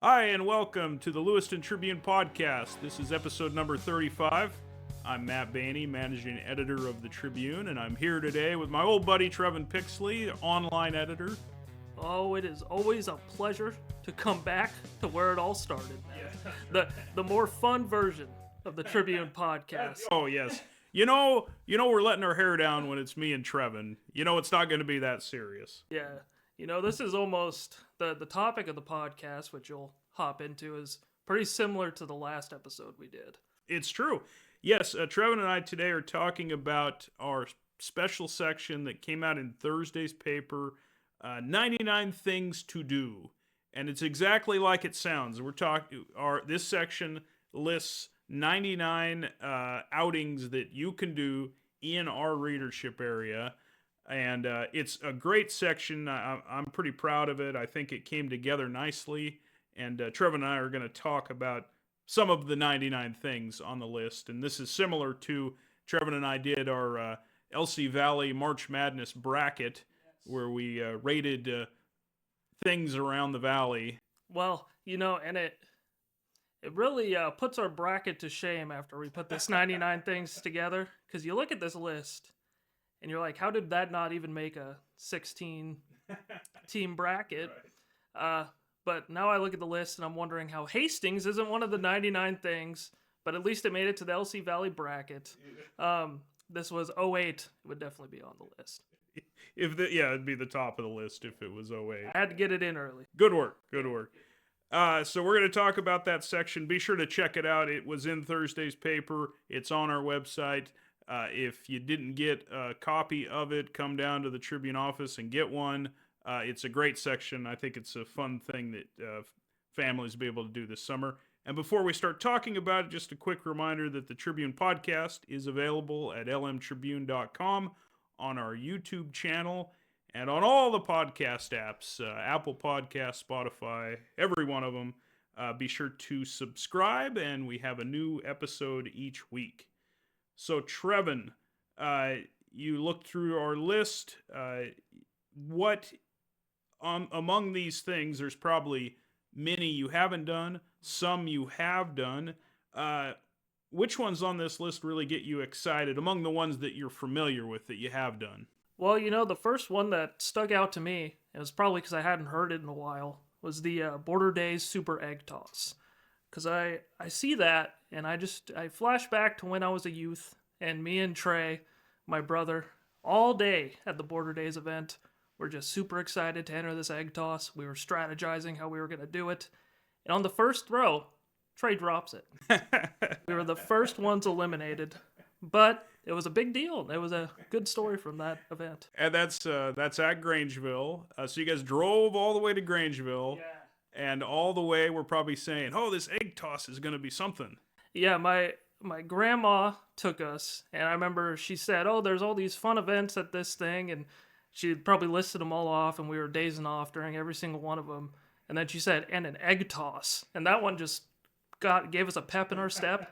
Hi, and welcome to the Lewiston Tribune podcast. This is episode number 35. I'm Matt Baney, managing editor of the Tribune, and I'm here today with my old buddy Trevan Pixley, online editor. Oh, it is always a pleasure to come back to where it all started. The more fun version of the Tribune podcast. Oh, yes. You know we're letting our hair down when it's me and Trevan. You know it's not going to be that serious. Yeah. This is almost the topic of the podcast, which you'll hop into, is pretty similar to the last episode we did. It's true. Yes, Trevan and I today are talking about our special section that came out in Thursday's paper, 99 Things to Do. And it's exactly like it sounds. This section lists 99 outings that you can do in our readership area. And it's a great section. I'm pretty proud of it. I think it came together nicely. And Trevan and I are going to talk about some of the 99 things on the list. And this is similar to Trevan and I did our LC Valley March Madness bracket, where we rated things around the valley. Well, and it really puts our bracket to shame after we put this 99 things together. Because you look at this list, and you're like, how did that not even make a 16-team bracket? Right. But now I look at the list, and I'm wondering how Hastings isn't one of the 99 things, but at least it made it to the LC Valley bracket. This was 08. It would definitely be on the list. It'd be the top of the list if it was 08. I had to get it in early. Good work. So we're going to talk about that section. Be sure to check it out. It was in Thursday's paper. It's on our website. If you didn't get a copy of it, come down to the Tribune office and get one. It's a great section. I think it's a fun thing that families will be able to do this summer. And before we start talking about it, just a quick reminder that the Tribune podcast is available at lmtribune.com, on our YouTube channel, and on all the podcast apps, Apple Podcasts, Spotify, every one of them. Be sure to subscribe, and we have a new episode each week. So, Trevan, you looked through our list. What among these things, there's probably many you haven't done, some you have done. Which ones on this list really get you excited among the ones that you're familiar with that you have done? Well, the first one that stuck out to me, and it was probably because I hadn't heard it in a while, was the Border Days Super Egg Toss. Because I see that, and I flash back to when I was a youth, and me and Trey, my brother, all day at the Border Days event, were just super excited to enter this egg toss. We were strategizing how we were going to do it. And on the first throw, Trey drops it. We were the first ones eliminated, but it was a big deal. It was a good story from that event. And that's at Grangeville. So you guys drove all the way to Grangeville. Yeah. And all the way we're probably saying, oh, this egg toss is going to be something. Yeah, my grandma took us, and I remember she said, oh, there's all these fun events at this thing, and she probably listed them all off, and we were dazing off during every single one of them. And then she said, and an egg toss. And that one just gave us a pep in our step,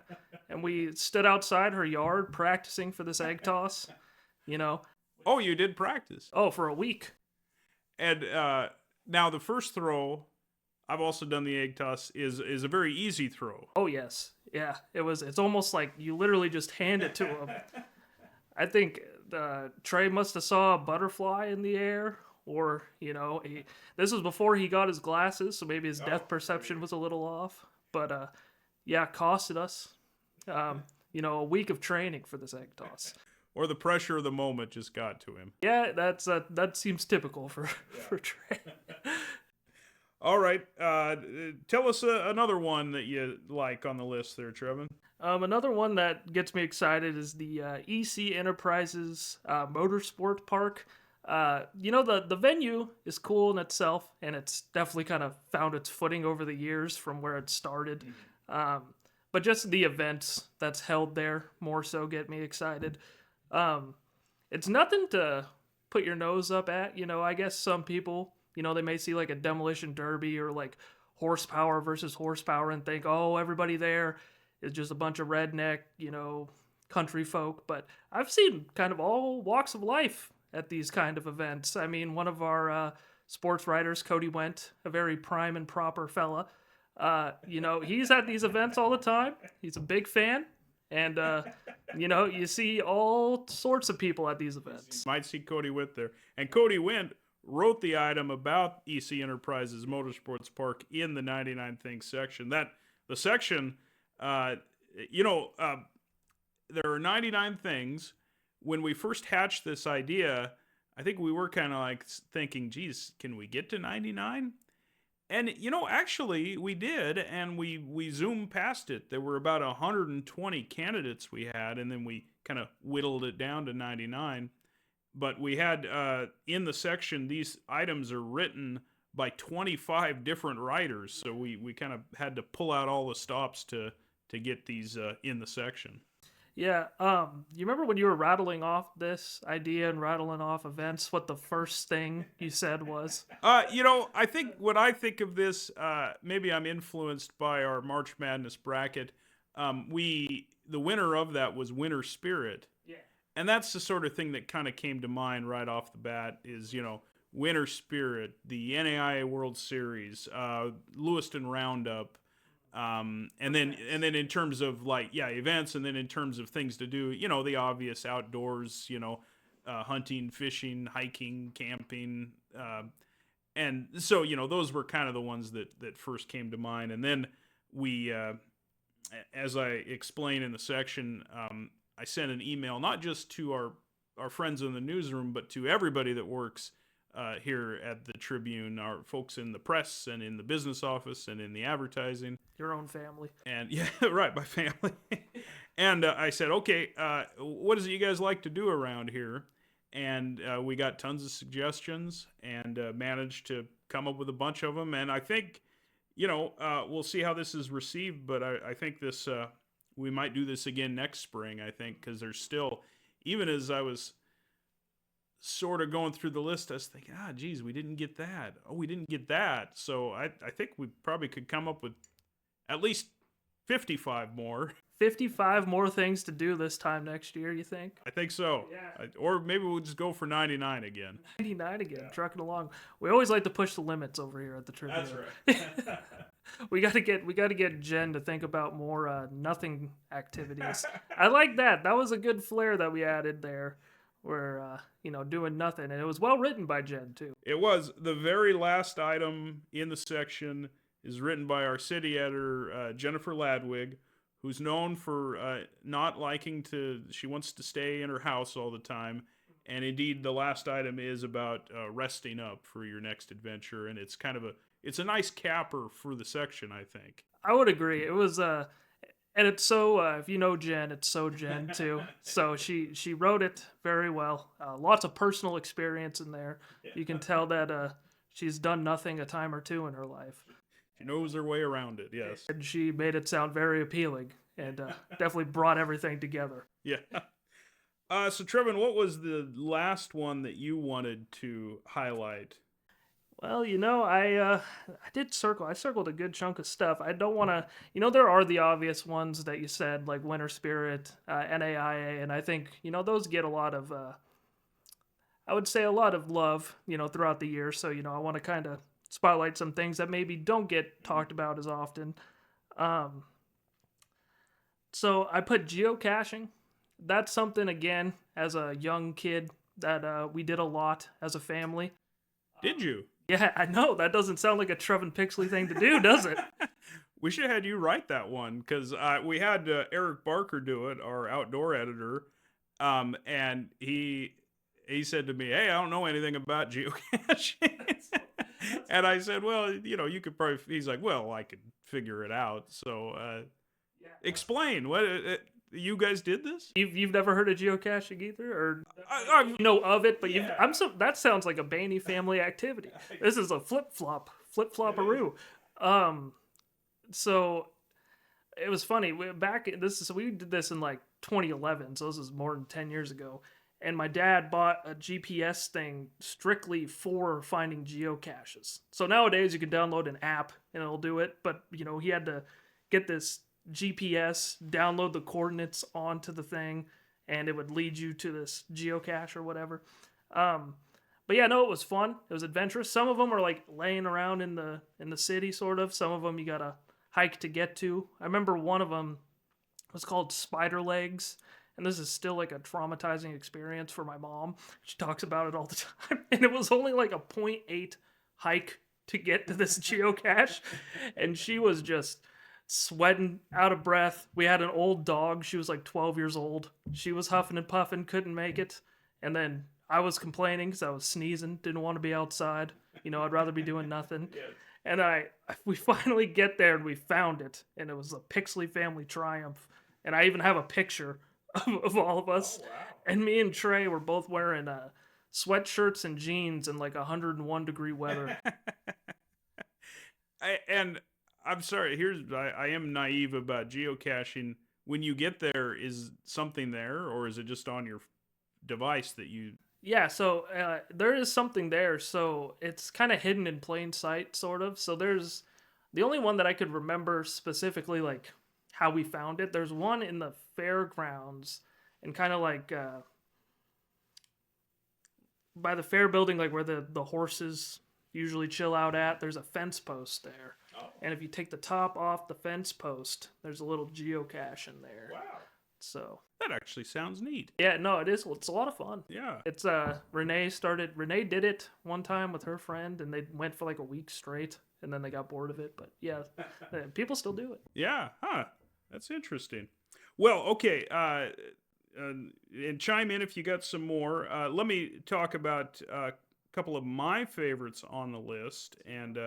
and we stood outside her yard practicing for this egg toss, Oh, you did practice? Oh, for a week. And now the first throw, I've also done the egg toss, is a very easy throw. Oh, yes. Yeah, it's almost like you literally just hand it to him. I think Trey must have saw a butterfly in the air, or, this was before he got his glasses, so maybe his depth perception was a little off. But, it costed us, a week of training for this egg toss. Or the pressure of the moment just got to him. Yeah, that seems typical for Trey. All right, tell us another one that you like on the list there, Trevan. Another one that gets me excited is the EC Enterprises Motorsport Park. The venue is cool in itself, and it's definitely kind of found its footing over the years from where it started. But just the events that's held there more so get me excited. It's nothing to put your nose up at. I guess some people, they may see like a demolition derby or like horsepower versus horsepower and think, oh, everybody there is just a bunch of redneck, country folk. But I've seen kind of all walks of life at these kind of events. I mean, one of our sports writers, Cody Went, a very prime and proper fella, He's at these events all the time. He's a big fan. And, you see all sorts of people at these events. Might see Cody Witt there. And Cody Witt wrote the item about EC Enterprises Motorsports Park in the 99 Things section. The section, there are 99 things. When we first hatched this idea, I think we were kind of like thinking, geez, can we get to 99? And, actually we did, and we zoomed past it. There were about 120 candidates we had, and then we kind of whittled it down to 99. But we had, in the section, these items are written by 25 different writers, so we kind of had to pull out all the stops to get these in the section. Yeah, you remember when you were rattling off this idea and rattling off events, what the first thing you said was? I think when I think of this, maybe I'm influenced by our March Madness bracket. The winner of that was Winter Spirit. Yeah. And that's the sort of thing that kind of came to mind right off the bat is, Winter Spirit, the NAIA World Series, Lewiston Roundup, and then in terms of events, and then in terms of things to do, the obvious outdoors, hunting, fishing, hiking, camping, and so those were kind of the ones that first came to mind. And then we, as I explain in the section, I sent an email not just to our friends in the newsroom, but to everybody that works here at the Tribune, our folks in the press and in the business office and in the advertising. Your own family. And yeah, right, my family. And I said, okay, what is it you guys like to do around here? And we got tons of suggestions and managed to come up with a bunch of them. And I think, we'll see how this is received, but I think this we might do this again next spring, I think, because there's still, even as I was sort of going through the list, I was thinking, geez, we didn't get that. Oh, we didn't get that. So I think we probably could come up with at least 55 more. 55 more things to do this time next year, you think? I think so. Yeah. Or maybe we'll just go for 99 again. 99 again, yeah. Trucking along. We always like to push the limits over here at the Tribune. That's right. we got to get Jen to think about more nothing activities. I like that. That was a good flair that we added there. Where doing nothing, and it was well written by Jen too. It was. The very last item in the section is written by our city editor, Jennifer Ladwig, who's known for not liking to. She wants to stay in her house all the time, and indeed, the last item is about resting up for your next adventure, and it's it's a nice capper for the section, I think. I would agree. It was and it's so, if you know Jen, it's so Jen too. So she wrote it very well. Lots of personal experience in there. You can tell that she's done nothing a time or two in her life. She knows her way around it, yes. And she made it sound very appealing and definitely brought everything together. Yeah. So Trevan, what was the last one that you wanted to highlight? Well, I did circle. I circled a good chunk of stuff. I don't want to, there are the obvious ones that you said, like Winter Spirit, NAIA, and I think, those get a lot of, I would say a lot of love, throughout the year. So, I want to kind of spotlight some things that maybe don't get talked about as often. So I put geocaching. That's something, again, as a young kid that we did a lot as a family. Did you? Yeah, I know. That doesn't sound like a Trevan Pixley thing to do, does it? We should have had you write that one, because we had Eric Barker do it, our outdoor editor, and he said to me, hey, I don't know anything about geocaching. And I said, well, you could probably, he's like, well, I could figure it out. So explain. What you guys did this? You've never heard of geocaching either, or you know of it? But that sounds like a Baney family activity. This is a flip-flop-aroo. So it was funny. We did this in like 2011, so this is more than 10 years ago. And my dad bought a GPS thing strictly for finding geocaches. So nowadays you can download an app and it'll do it, but he had to get this GPS, download the coordinates onto the thing, and it would lead you to this geocache or whatever. But yeah, no, it was fun. It was adventurous. Some of them are like laying around in the city, sort of. Some of them you gotta hike to get to. I remember one of them was called Spider Legs, and this is still like a traumatizing experience for my mom. She talks about it all the time, and it was only like a .8 hike to get to this geocache, and she was just sweating out of breath. We had an old dog. She was like 12 years old. She was huffing and puffing, couldn't make it, and then I was complaining because I was sneezing, didn't want to be outside. I'd rather be doing nothing. Yes. And we finally get there and we found it, and it was a Pixley family triumph. And I even have a picture of all of us. Oh, wow. And me and Trey were both wearing sweatshirts and jeans in like 101-degree weather. And I'm sorry, I am naive about geocaching. When you get there, is something there, or is it just on your device that you... Yeah, so there is something there. So it's kind of hidden in plain sight, sort of. So there's the only one that I could remember specifically, like how we found it. There's one in the fairgrounds, and kind of like by the fair building, like where the horses usually chill out at. There's a fence post there, and if you take the top off the fence post, there's a little geocache in there. Wow. So That actually sounds neat. yeah, no, it is. It's a lot of fun. Yeah. It's Renee did it one time with her friend, and they went for like a week straight, and then they got bored of it. But yeah, people still do it. Yeah. Huh. That's interesting. Well, okay. And chime in if you got some more. Let me talk about a couple of my favorites on the list. And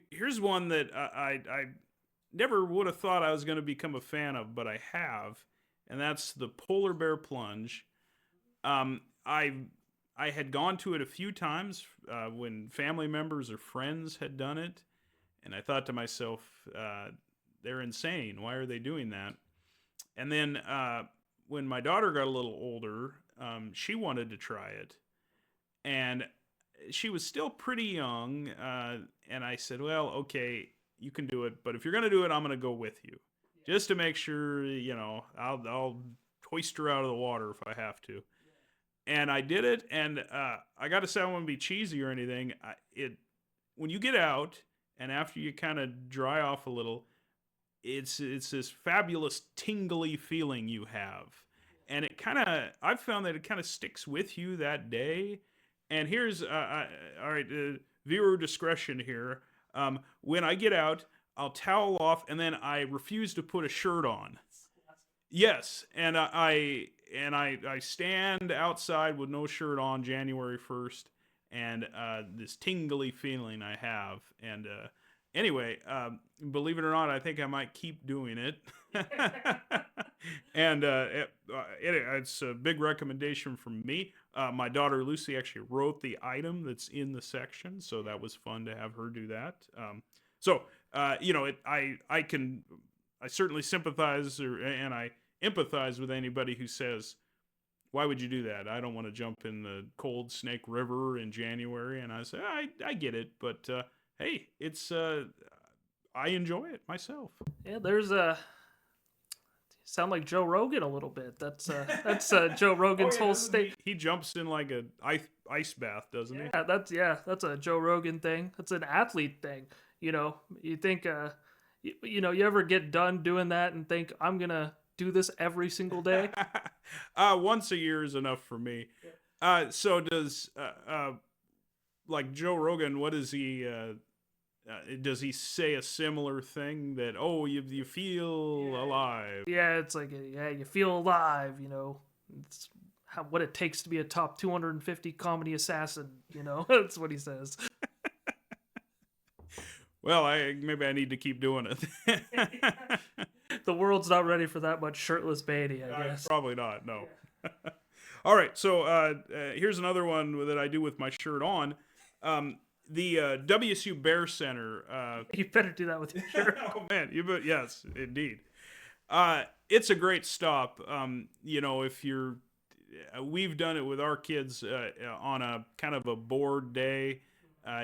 here's one that I never would have thought I was going to become a fan of, but I have, and that's the polar bear plunge. I had gone to it a few times when family members or friends had done it, and I thought to myself, they're insane. Why are they doing that? And then when my daughter got a little older, she wanted to try it, and she was still pretty young, and I said, well, okay, you can do it, but if you're going to do it, I'm going to go with you. Just to make sure, I'll hoist her out of the water if I have to. And I did it, and I got to say, I don't want to be cheesy or anything. When you get out, and after you kind of dry off a little, it's this fabulous tingly feeling you have. And I've found that it kind of sticks with you that day. And here's, all right, viewer discretion here. When I get out, I'll towel off, and then I refuse to put a shirt on. Yes, and I stand outside with no shirt on January 1st, and this tingly feeling I have. And anyway, believe it or not, I think I might keep doing it. And it's a big recommendation from me. My daughter Lucy actually wrote the item that's in the section, so that was fun to have her do that. I certainly sympathize and I empathize with anybody who says, why would you do that? I don't want to jump in the cold Snake River in January. And I say, I get it, but hey, it's I enjoy it myself. Yeah, there's sound like Joe Rogan a little bit. That's Joe Rogan's whole state. He jumps in like a ice bath, doesn't he? That's a Joe Rogan thing. That's an athlete thing. You think you ever get done doing that and think, I'm gonna do this every single day? Once a year is enough for me. So does like Joe Rogan, what is he does he say a similar thing that, oh, you feel alive? Yeah, it's like, yeah, you feel alive, It's what it takes to be a top 250 comedy assassin, That's what he says. Well, maybe I need to keep doing it. The world's not ready for that much shirtless Baney, I guess. Probably not, no. Yeah. All right, so here's another one that I do with my shirt on. The WSU Bear Center. You better do that with your shirt. Oh, man. Yes, indeed. It's a great stop. If you're... we've done it with our kids on a kind of a bored day.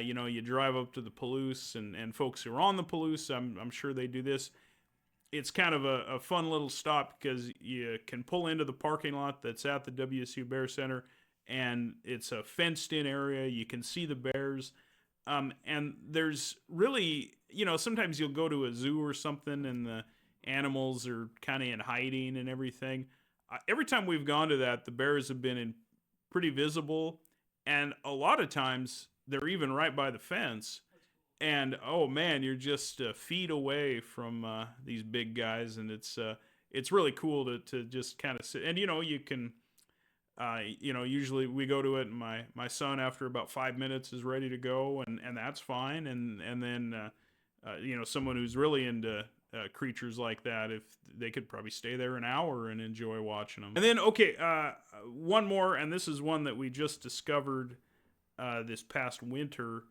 You drive up to the Palouse, and folks who are on the Palouse, I'm sure they do this. It's kind of a fun little stop because you can pull into the parking lot that's at the WSU Bear Center, and it's a fenced-in area. You can see the bears, and there's really, sometimes you'll go to a zoo or something, and the animals are kind of in hiding and everything. Every time we've gone to that, the bears have been in pretty visible, and a lot of times they're even right by the fence. And oh man, you're just feet away from these big guys, and it's really cool to just kind of sit. And you can, usually we go to it, and my son, after about 5 minutes, is ready to go, and that's fine. And then someone who's really into creatures like that, if they could probably stay there an hour and enjoy watching them. And then okay, one more, and this is one that we just discovered this past winter.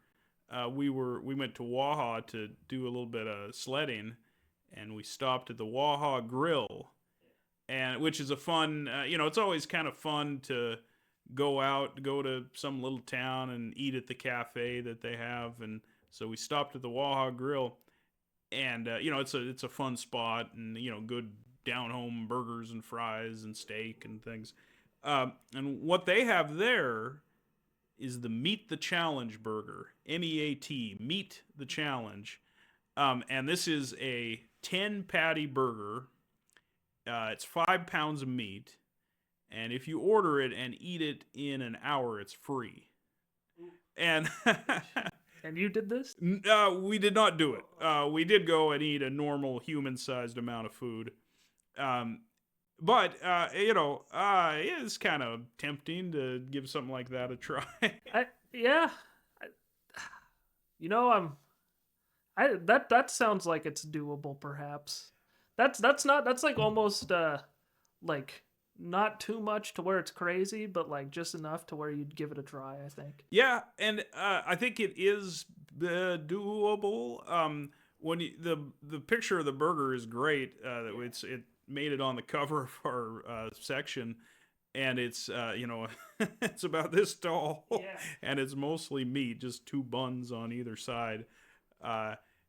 We went to Waha to do a little bit of sledding, and we stopped at the Waha Grill, and which is a fun, it's always kind of fun to go to some little town and eat at the cafe that they have. And so we stopped at the Waha Grill, and it's a fun spot, and good down home burgers and fries and steak and things. And what they have there is the Meet the Challenge burger, MEAT, Meet the Challenge. And this is a 10 patty burger. It's 5 pounds of meat, and if you order it and eat it in an hour, it's free. And and you did this? We did not do it. We did go and eat a normal human-sized amount of food. But it's kind of tempting to give something like that a try. That sounds like it's doable, perhaps. That's like almost like not too much to where it's crazy, but like just enough to where you'd give it a try, I think. Yeah, and I think it is doable. When the picture of the burger is great. It made it on the cover of our section, and it's it's about this tall, Yeah. And it's mostly meat, just 2 buns on either side.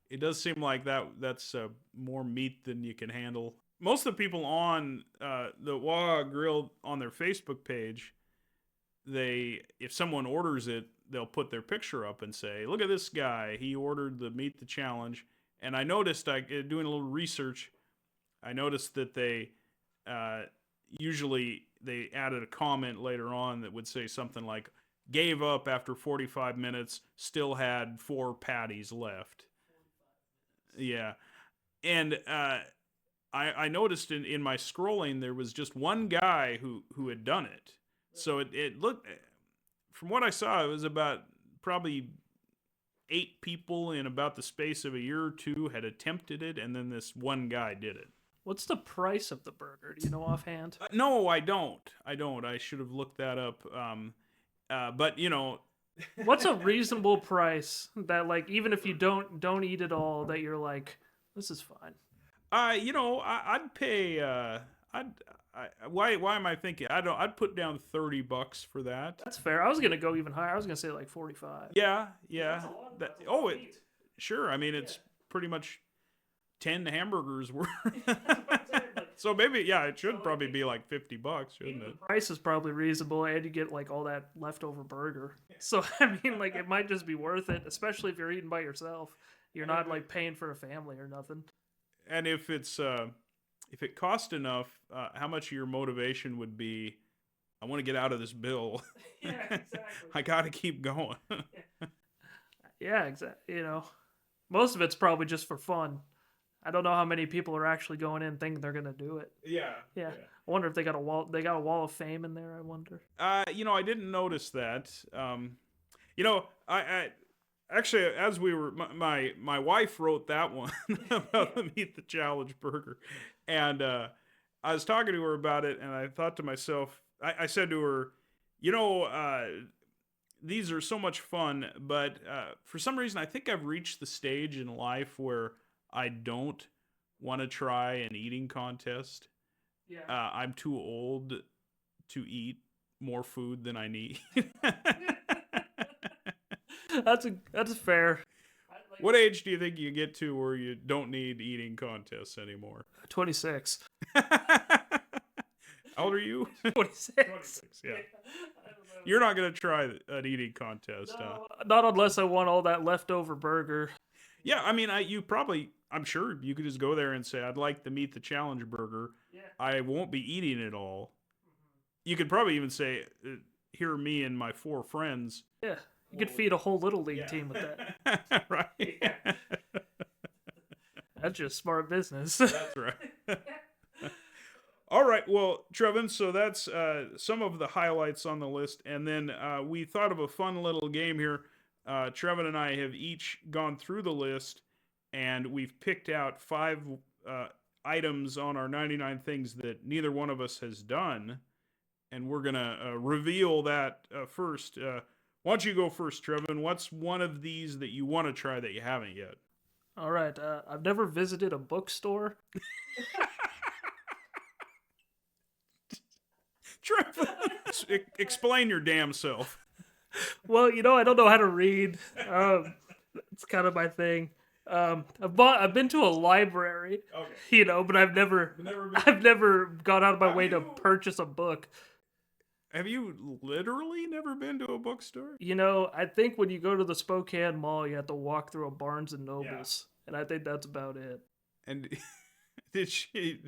It does seem like that's more meat than you can handle. Most of the people on the Waha Grill on their Facebook page, if someone orders it, they'll put their picture up and say, "Look at this guy. He ordered the Meet the Challenge." And I noticed, doing a little research, I noticed that they usually they added a comment later on that would say something like, "Gave up after 45 minutes, still had 4 patties left." Yeah. And I noticed in my scrolling there was just one guy who had done it. So it looked, from what I saw, it was about probably 8 people in about the space of a year or two had attempted it, and then this one guy did it. What's the price of the burger? Do you know offhand? No, I don't. I should have looked that up. But what's a reasonable price that, like, even if you don't eat it all, that you're like, this is fine? I'd pay. Why am I thinking? I'd put down $30 for that. That's fair. I was gonna go even higher. I was gonna say like 45. Yeah. That's a lot. Sure. I mean, it's pretty much 10 hamburgers worth. So maybe, it should probably be like $50, shouldn't it? The price is probably reasonable, and you get like all that leftover burger. So I mean, like, it might just be worth it, especially if you're eating by yourself. You're not like paying for a family or nothing. And if it cost enough, how much of your motivation would be, I want to get out of this bill. Yeah, exactly. I got to keep going. Yeah, exactly. Most of it's probably just for fun. I don't know how many people are actually going in thinking they're gonna do it. Yeah. I wonder if they got a wall. They got a wall of fame in there. I wonder. I didn't notice that. I actually, as we were, my wife wrote that one about the Meet the Challenge burger, and I was talking to her about it, and I thought to myself, I said to her, these are so much fun, but for some reason, I think I've reached the stage in life where I don't want to try an eating contest. Yeah. I'm too old to eat more food than I need. That's fair. What age do you think you get to where you don't need eating contests anymore? 26. How old are you? 26. 26, yeah. You're not gonna try an eating contest, huh? No, not unless I want all that leftover burger. Yeah, I mean, I'm sure you could just go there and say, "I'd like the Meet the Challenge burger. Yeah. I won't be eating it all." You could probably even say, "Here are me and my 4 friends." Yeah. You could feed a whole little league team with that. Right? Yeah. That's just smart business. That's right. All right, well, Trevan, so that's some of the highlights on the list, and then we thought of a fun little game here. Trevan and I have each gone through the list, and we've picked out 5 items on our 99 things that neither one of us has done, and we're gonna reveal that first. Why don't you go first, Trevan? What's one of these that you want to try that you haven't yet? All right. I've never visited a bookstore. Trevan, explain your damn self. Well, I don't know how to read. It's kind of my thing. I've been to a library, Okay. but I've never gone out of my way to purchase a book. Have you literally never been to a bookstore? I think when you go to the Spokane Mall, you have to walk through a Barnes and Nobles, and I think that's about it. And did she?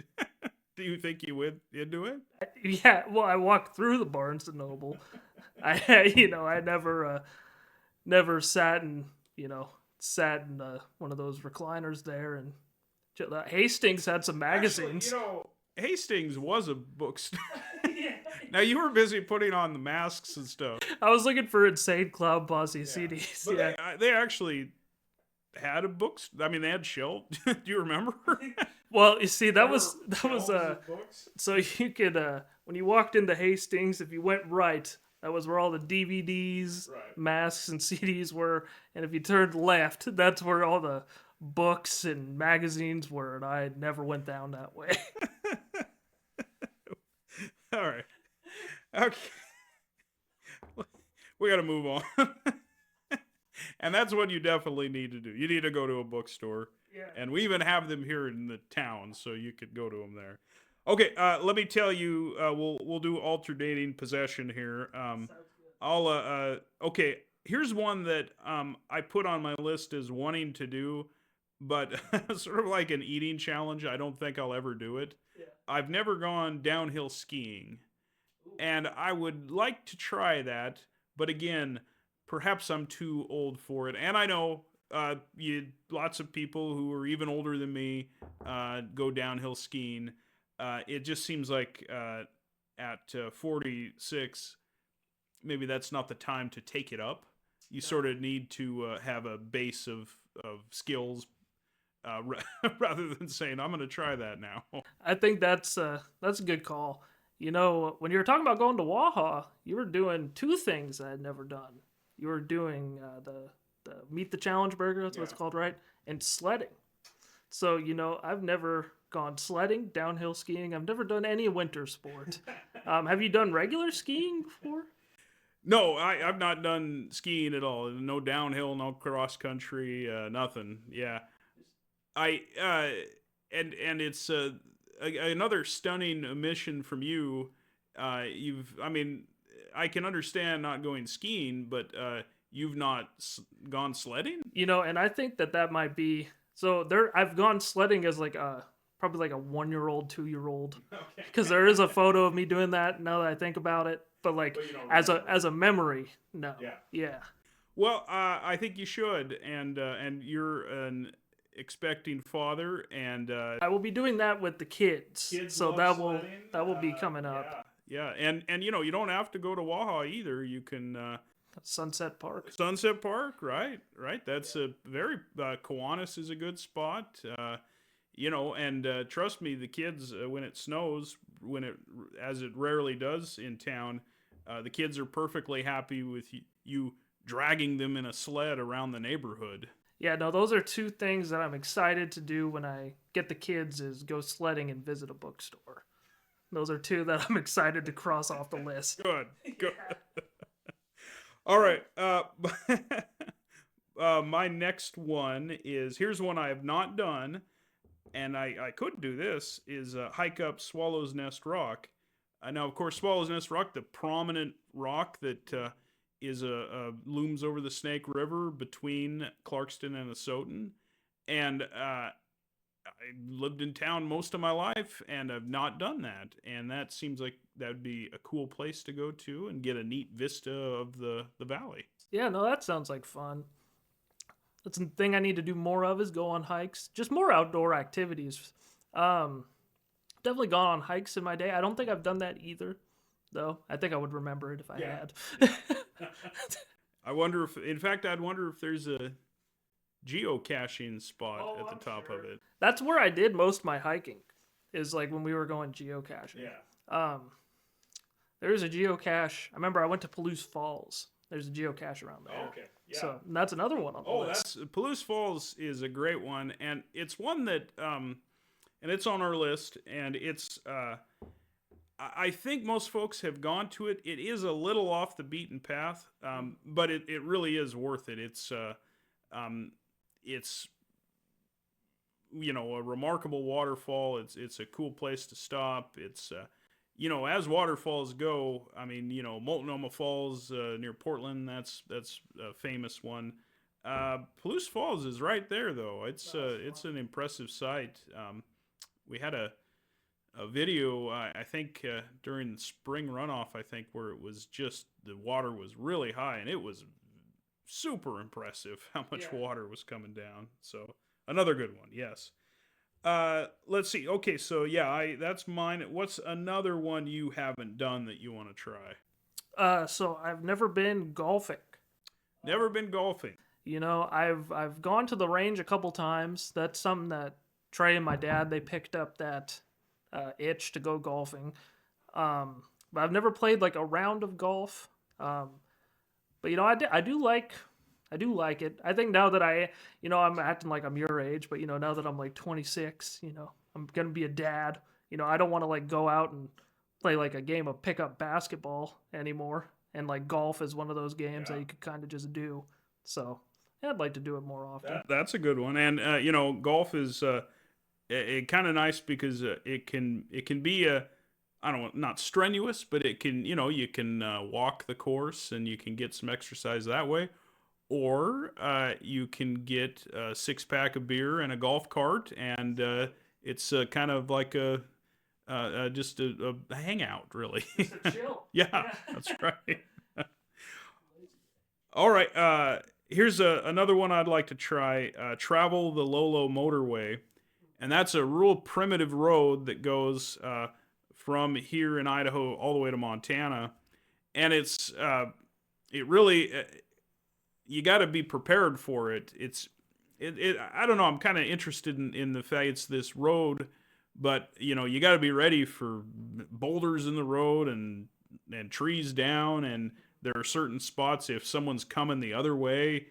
Do you think you went into it? Yeah, well, I walked through the Barnes and Noble. I never sat in one of those recliners there, and Hastings had some magazines. Actually, Hastings was a bookstore. Now you were busy putting on the masks and stuff. I was looking for Insane Clown Posse CDs. But Yeah, they actually had a bookstore. I mean, they had shelves. Do you remember? well, you see, that was Shelves of books? so you could when you walked into Hastings, if you went right, that was where all the DVDs, Right. masks, and CDs were, and if you turned left, that's where all the books and magazines were, and I never went down that way. All right. Okay. We got to move on. And that's what you definitely need to do. You need to go to a bookstore. Yeah. And we even have them here in the town, so you could go to them there. Okay, let me tell you, we'll do alternating possession here. Okay, here's one that I put on my list as wanting to do, but sort of like an eating challenge. I don't think I'll ever do it. Yeah. I've never gone downhill skiing, and I would like to try that, but again, perhaps I'm too old for it. And I know lots of people who are even older than me go downhill skiing. It just seems like at 46, maybe that's not the time to take it up. You sort of need to have a base of skills rather than saying, I'm going to try that now. I think that's a good call. When you were talking about going to Waha, you were doing 2 things I had never done. You were doing the Meet the Challenge burger, that's what it's called, right? And sledding. So, I've never gone sledding, downhill skiing. I've never done any winter sport. Have you done regular skiing before? No, I've not done skiing at all. No downhill, no cross country, nothing. Yeah. And it's another stunning omission from you. I can understand not going skiing, but you've not gone sledding? And I think that might be so. I've gone sledding as probably like a 1-year-old, 2-year-old, because there is a photo of me doing that now that I think about it. But you don't as a memory, no. Yeah. Well, I think you should, and you're an expecting father, and I will be doing that with the kids. So that will be coming up. Yeah, and you don't have to go to Waha either. You can Sunset Park. Sunset Park, right. That's a very Kiwanis is a good spot. And trust me, the kids when it snows, as it rarely does in town, the kids are perfectly happy with you dragging them in a sled around the neighborhood. Yeah, no, those are 2 things that I'm excited to do when I get the kids is go sledding and visit a bookstore. Those are 2 that I'm excited to cross off the list. Good. All right. My next one here's one I have not done, and I could do this, is hike up Swallow's Nest Rock. Now, of course, Swallow's Nest Rock, the prominent rock that is looms over the Snake River between Clarkston and Asotin, and I lived in town most of my life, and I've not done that. And that seems like that would be a cool place to go to and get a neat vista of the valley. Yeah, no, that sounds like fun. That's the thing I need to do more of is go on hikes. Just more outdoor activities. Definitely gone on hikes in my day. I don't think I've done that either, though. I think I would remember it if I had. I wonder if, in fact, I'd wonder if there's a geocaching spot at the top of it. That's where I did most of my hiking, is like when we were going geocaching. Yeah. There's a geocache. I remember I went to Palouse Falls. There's a geocache around there. Oh, okay. Yeah. So that's another one on the list. Palouse Falls is a great one, and it's one that, and it's on our list, and it's, I think most folks have gone to it. It is a little off the beaten path, but it really is worth it. It's a remarkable waterfall. It's a cool place to stop. It's as waterfalls go, I mean, Multnomah Falls near Portland, that's a famous one. Palouse Falls is right there, though. It's an impressive sight. We had a video, I think, during the spring runoff, I think, where it was just, the water was really high, and it was super impressive how much water was coming down. So another good one, yes. Let's see. Okay, so that's mine. What's another one you haven't done that you want to try? So I've never been golfing. Never been golfing. I've gone to the range a couple times. That's something that Trey and my dad, they picked up that itch to go golfing. But I've never played like a round of golf. But I do like it. I think now that I'm acting like I'm your age, but now that I'm like 26, I'm gonna be a dad. I don't want to like go out and play like a game of pickup basketball anymore. And like golf is one of those games that you could kind of just do. So I'd like to do it more often. That's a good one. And golf is kind of nice because it can be I don't know, not strenuous, but it can, you can walk the course and you can get some exercise that way. Or you can get a 6-pack of beer and a golf cart, and it's kind of like just a hangout, really. Just a chill. Yeah, that's right. All right, here's another one I'd like to try. Travel the Lolo Motorway, and that's a real primitive road that goes from here in Idaho all the way to Montana, and it really you got to be prepared for it. I don't know. I'm kind of interested in the fact it's this road, but you got to be ready for boulders in the road and trees down, and there are certain spots if someone's coming the other way,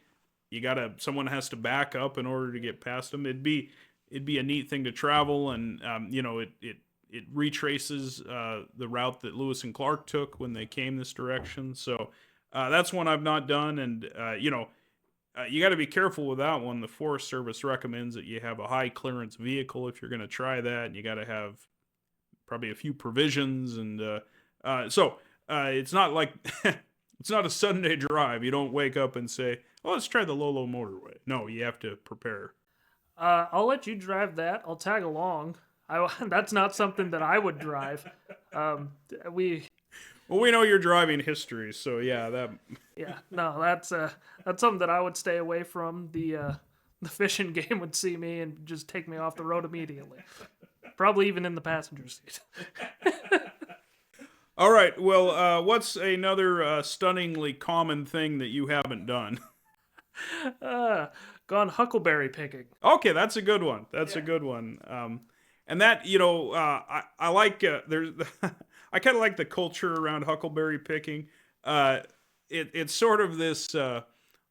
someone has to back up in order to get past them. It'd be a neat thing to travel, and it retraces the route that Lewis and Clark took when they came this direction. So that's one I've not done, and you got to be careful with that one. The Forest Service recommends that you have a high clearance vehicle if you're going to try that, and you got to have probably a few provisions, and so it's not like it's not a Sunday drive. You don't wake up and say, "Oh, let's try the Lolo Motorway." No, you have to prepare. I'll let you drive that. I'll tag along. That's not something that I would drive. Well, we know your driving history, so yeah, that's something that I would stay away from. The fishing game would see me and just take me off the road immediately. Probably even in the passenger seat. All right. Well, what's another stunningly common thing that you haven't done? Gone huckleberry picking. Okay, that's a good one. That's a good one. And that, I like, there's, I kind of like the culture around huckleberry picking. It's sort of this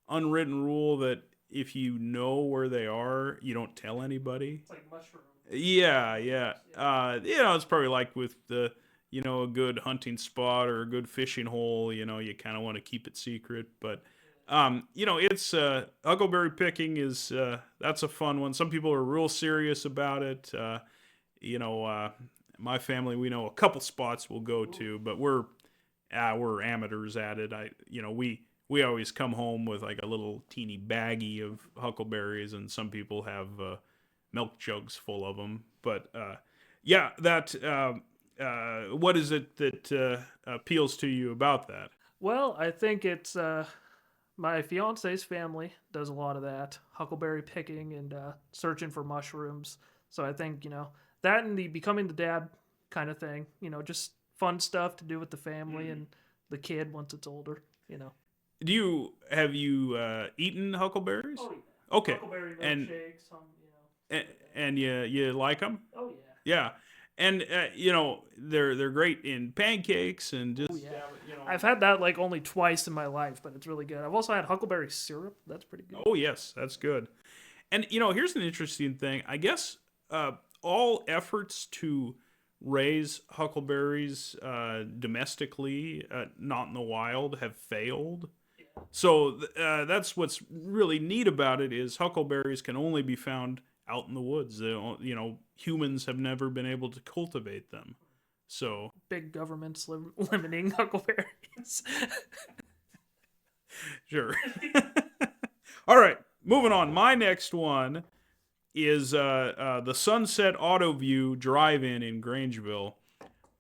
unwritten rule that if you know where they are, you don't tell anybody. It's like mushroom. Yeah. It's probably like with a good hunting spot or a good fishing hole, you kind of want to keep it secret. But, it's huckleberry picking is, that's a fun one. Some people are real serious about it. my family, we know a couple spots we'll go to, but we're amateurs at it. We always come home with like a little teeny baggie of huckleberries, and some people have milk jugs full of them. But yeah, that what is it that appeals to you about that? Well, I think it's my fiance's family does a lot of that huckleberry picking and searching for mushrooms. So I think that and the becoming the dad kind of thing. Just fun stuff to do with the family and the kid once it's older. Have you eaten huckleberries? Oh yeah. Okay, Huckleberry and milkshakes. and, and you like them? Oh yeah. Yeah, and they're great in pancakes and just Oh yeah. I've had that like only twice in my life, but it's really good. I've also had huckleberry syrup. That's pretty good. Oh yes, that's good. And here's an interesting thing. I guess all efforts to raise huckleberries domestically, not in the wild, have failed. So that's what's really neat about it is huckleberries can only be found out in the woods. Humans have never been able to cultivate them. So Big governments limiting huckleberries. sure. All right, moving on. My next one is the Sunset Auto View Drive-In in Grangeville.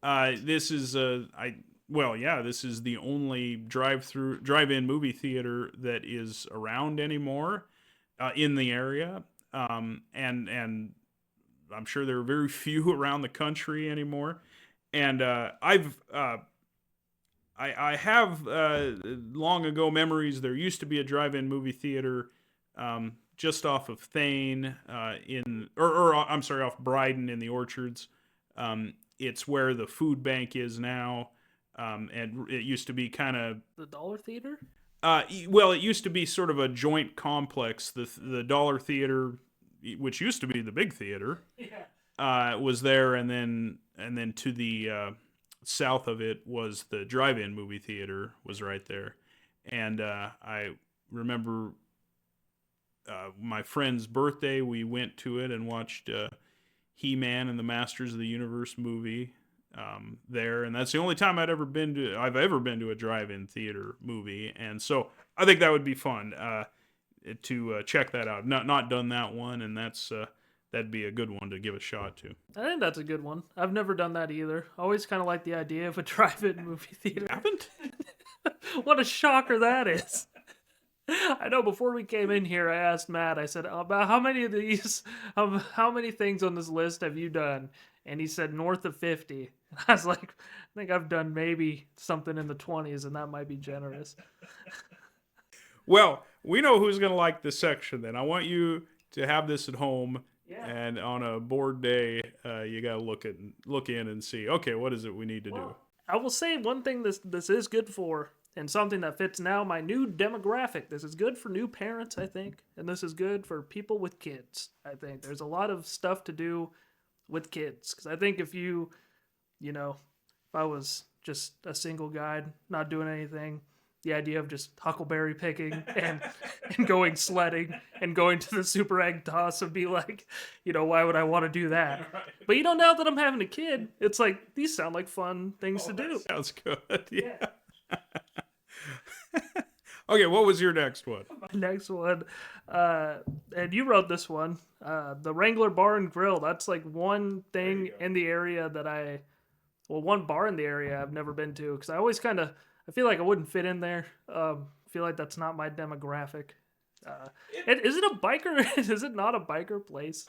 This is this is the only drive-in movie theater that is around anymore in the area, and I'm sure there are very few around the country anymore. And I have long ago memories. There used to be a drive-in movie theater just off of Thane I'm sorry, off Bryden in the Orchards. It's where the food bank is now, and it used to be kind of The Dollar Theater? well, it used to be sort of a joint complex. The Dollar Theater, which used to be the big theater, was there, and then to the south of it was the drive-in movie theater was right there. And I remember my friend's birthday. We went to it and watched He-Man and the Masters of the Universe movie there, and that's the only time I've ever been to a drive-in theater movie. And so I think that would be fun to check that out. Not done that one, and that'd be a good one to give a shot to. I think that's a good one. I've never done that either. Always kind of like the idea of a drive-in movie theater. You haven't? What a shocker that is. I know before we came in here, I asked Matt, I said, about how many of these, how many things on this list have you done? And he said north of 50. And I was like, I think I've done maybe something in the 20s, and that might be generous. Well, we know who's going to like this section then. I want you to have this at home. Yeah. And on a bored day, you got to look in and see, okay, what is it we need to do? I will say one thing this is good for, and something that fits now my new demographic. This is good for new parents, I think, and this is good for people with kids. I think there's a lot of stuff to do with kids, because I think if if I was just a single guy not doing anything, the idea of just huckleberry picking and going sledding and going to the super egg toss would be like, why would I want to do that? Right. But now that I'm having a kid, it's like, these sound like fun things to do. Sounds good. Yeah. Okay, what was your next one? My next one, and you wrote this one, the Wrangler Bar and Grill. That's like one thing in the area one bar in the area I've never been to, because I feel like I wouldn't fit in there. I feel like that's not my demographic. Is it a biker? Is it not a biker place?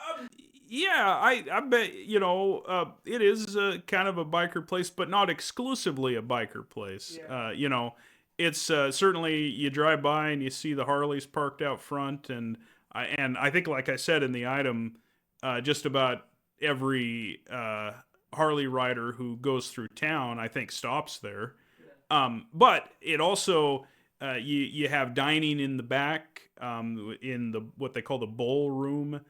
Yeah, I bet, it is kind of a biker place, but not exclusively a biker place. Yeah. It's certainly you drive by and you see the Harleys parked out front, and I think, like I said in the item, just about every Harley rider who goes through town, I think, stops there. But it also you have dining in the back in the what they call the bowl room.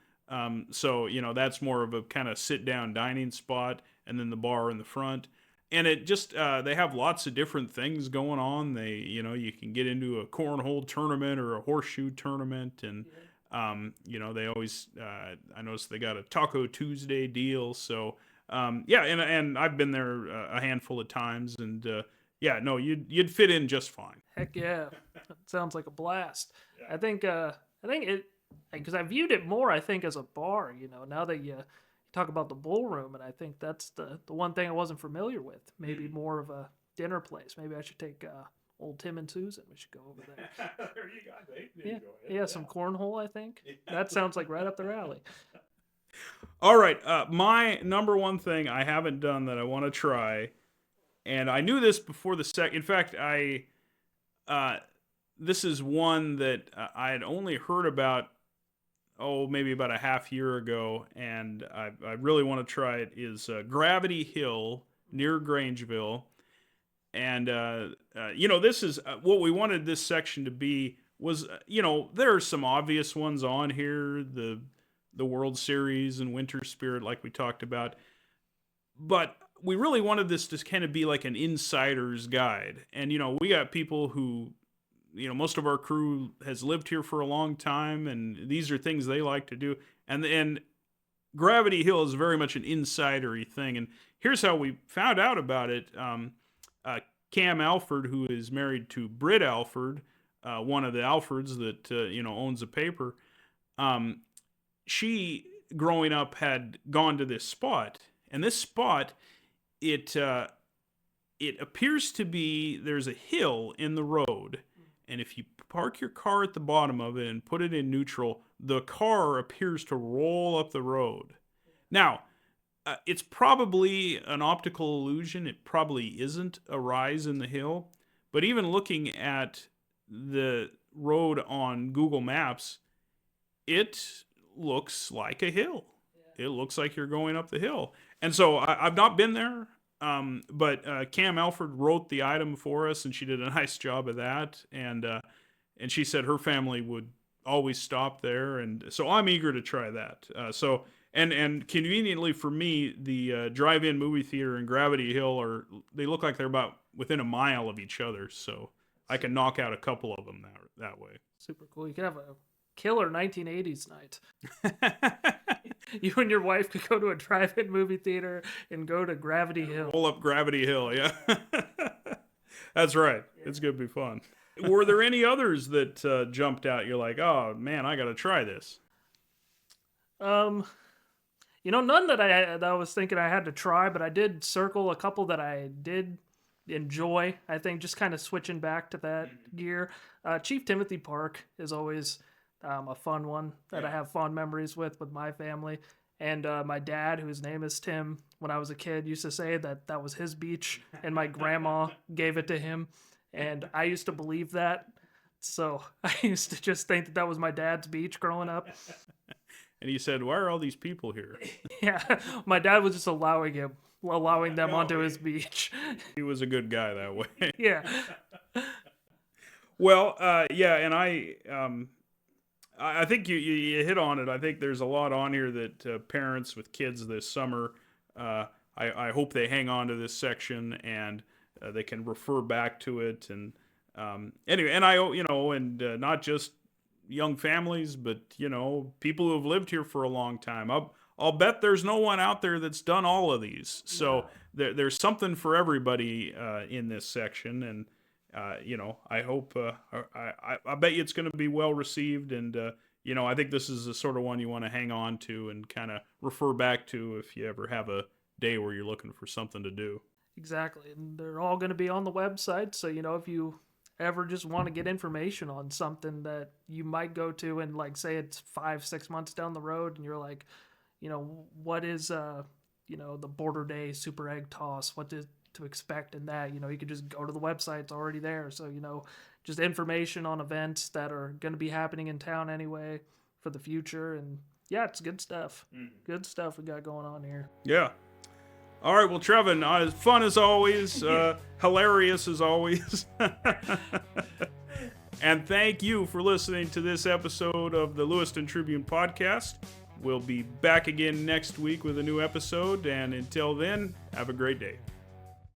So that's more of a kind of sit down dining spot, and then the bar in the front. And it just they have lots of different things going on. They you can get into a cornhole tournament or a horseshoe tournament, and they always I noticed they got a Taco Tuesday deal. So Yeah, and I've been there a handful of times, and yeah, no, you'd fit in just fine. Heck yeah, that sounds like a blast. I think it, because I viewed it more, I think, as a bar. Now that you talk about the ballroom, and I think that's the one thing I wasn't familiar with. Maybe more of a dinner place. Maybe I should take old Tim and Susan. We should go over there. There you go. Yeah, some cornhole. I think that sounds like right up their alley. All right, my number one thing I haven't done that I want to try, and I knew this before the In fact, this is one that I had only heard about, maybe about a half year ago, and I really want to try it, is Gravity Hill near Grangeville. And, this is what we wanted this section to be was, there are some obvious ones on here, the World Series and Winter Spirit, like we talked about. But we really wanted this to kind of be like an insider's guide. And, we got people who, most of our crew has lived here for a long time, and these are things they like to do. And Gravity Hill is very much an insidery thing. And here's how we found out about it. Cam Alford, who is married to Britt Alford, one of the Alfords that, owns a paper, she, growing up, had gone to this spot. And this spot, it appears to be, there's a hill in the road. And if you park your car at the bottom of it and put it in neutral, the car appears to roll up the road. Now, it's probably an optical illusion. It probably isn't a rise in the hill. But even looking at the road on Google Maps, it looks like a hill. It looks like you're going up the hill. And so I've not been there, but Cam Alford wrote the item for us, and she did a nice job of that. And she said her family would always stop there, and so I'm eager to try that. And conveniently for me, the drive-in movie theater and Gravity Hill they look like they're about within a mile of each other, so I can knock out a couple of them that way. Super cool. You could have a killer 1980s night. You and your wife could go to a drive-in movie theater and go to Gravity Hill. Roll up Gravity Hill, yeah. That's right. Yeah. It's going to be fun. Were there any others that jumped out? You're like, oh, man, I got to try this. None that I was thinking I had to try, but I did circle a couple that I did enjoy. I think just kind of switching back to that gear. Chief Timothy Park is always a fun one that I have fond memories with my family. And my dad, whose name is Tim, when I was a kid, used to say that was his beach, and my grandma gave it to him. And I used to believe that. So I used to just think that was my dad's beach growing up. And he said, why are all these people here? Yeah, my dad was just allowing them onto his beach. He was a good guy that way. Yeah. Well, yeah, and I think you hit on it. I think there's a lot on here that parents with kids this summer, I hope they hang on to this section and they can refer back to it. And anyway, and not just young families, but people who have lived here for a long time. I'll bet there's no one out there that's done all of these. So there's something for everybody in this section, and I hope I bet you it's going to be well received, and I think this is the sort of one you want to hang on to and kind of refer back to if you ever have a day where you're looking for something to do. Exactly, and they're all going to be on the website. So if you ever just want to get information on something that you might go to and say it's 5-6 months down the road and you're like, what is the Border Day Super Egg Toss, what to expect in that, you could just go to the website, it's already there. So just information on events that are going to be happening in town anyway for the future. And yeah, it's good stuff. Good stuff we got going on here. Yeah. All right, well, Trevan, fun as always, hilarious as always. And thank you for listening to this episode of the Lewiston Tribune podcast. We'll be back again next week with a new episode, and until then, have a great day.